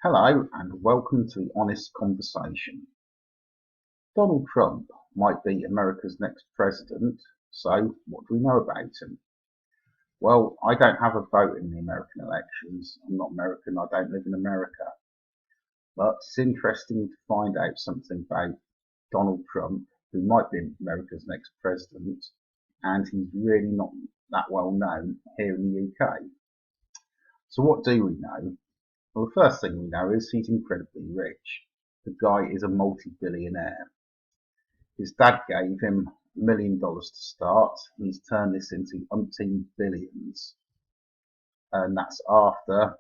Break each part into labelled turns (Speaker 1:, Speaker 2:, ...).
Speaker 1: Hello and welcome to the Honest Conversation. Donald Trump might be America's next president, so what do we know about him? Well, I don't have a vote in the American elections. I'm not American, I don't live in America. But it's interesting to find out something about Donald Trump, who might be America's next president, and he's really not that well known here in the UK. So what do we know? Well, the first thing we know is he's incredibly rich. The guy is a multi-billionaire. His dad gave him $1 million to start, and he's turned this into umpteen billions. And that's after a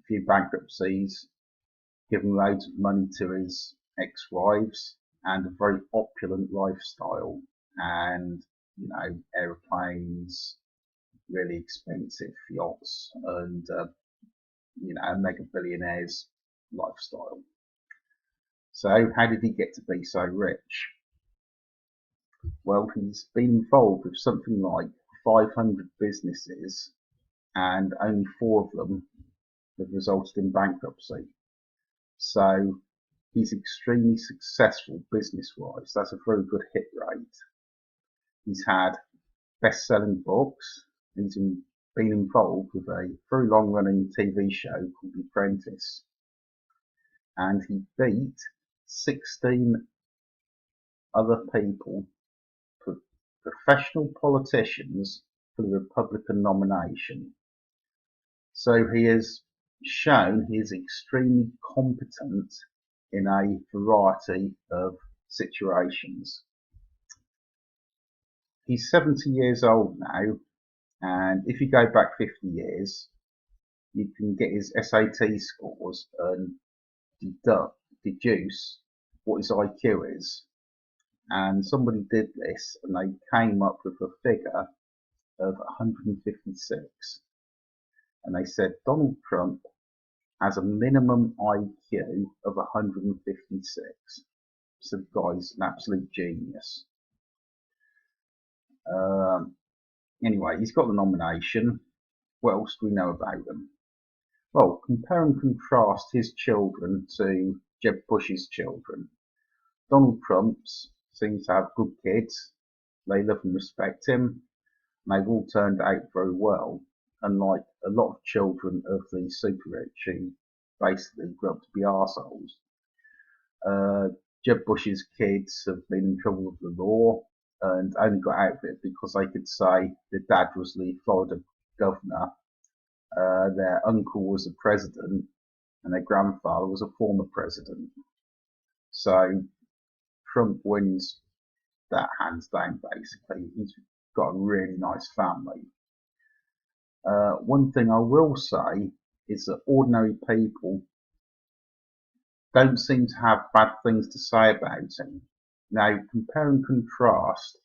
Speaker 1: few bankruptcies, given loads of money to his ex-wives, and a very opulent lifestyle. And, aeroplanes, really expensive yachts, and a mega billionaire's lifestyle. So how did he get to be so rich? Well, he's been involved with something like 500 businesses, and only 4 of them have resulted in bankruptcy. So he's extremely successful business-wise. That's a very good hit rate. He's had best-selling books. He's been involved with a very long-running TV show called The Apprentice, and he beat 16 other people, professional politicians, for the Republican nomination. So he has shown he is extremely competent in a variety of situations. He's 70 years old now, and if you go back 50 years, you can get his SAT scores and deduce what his IQ is. And somebody did this, and they came up with a figure of 156. And they said Donald Trump has a minimum IQ of 156. So the guy's an absolute genius. Anyway, he's got the nomination. What else do we know about him? Well, compare and contrast his children to Jeb Bush's children. Donald Trump's seems to have good kids. They love and respect him. And they've all turned out very well, unlike a lot of children of the super rich who basically grew up to be arseholes. Jeb Bush's kids have been in trouble with the law and only got out of it because they could say their dad was the Florida governor, their uncle was the president, and their grandfather was a former president. So Trump wins that hands down, basically. He's got a really nice family. One thing I will say is that ordinary people don't seem to have bad things to say about him. Now, compare and contrast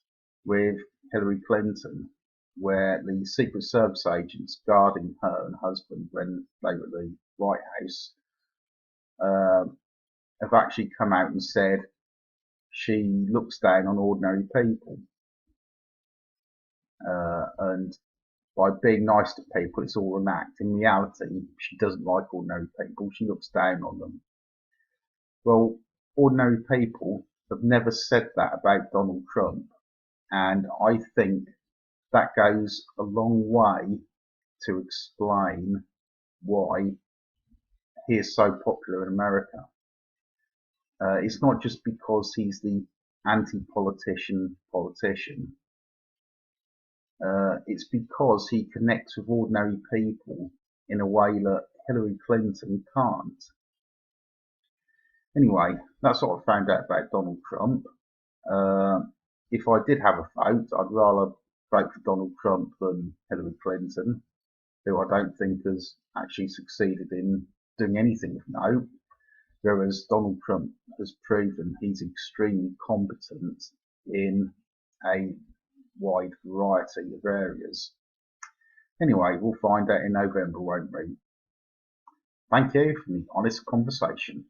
Speaker 1: with Hillary Clinton, where the Secret Service agents guarding her and husband when they were at the White House have actually come out and said she looks down on ordinary people. And by being nice to people, it's all an act. In reality, she doesn't like ordinary people. She looks down on them. Well, ordinary people have never said that about Donald Trump. And I think that goes a long way to explain why he is so popular in America. It's not just because he's the anti-politician politician. It's because he connects with ordinary people in a way that Hillary Clinton can't. Anyway, that's what I found out about Donald Trump. If I did have a vote, I'd rather vote for Donald Trump than Hillary Clinton, who I don't think has actually succeeded in doing anything of note, whereas Donald Trump has proven he's extremely competent in a wide variety of areas. Anyway, we'll find out in November, won't we? Thank you for the honest conversation.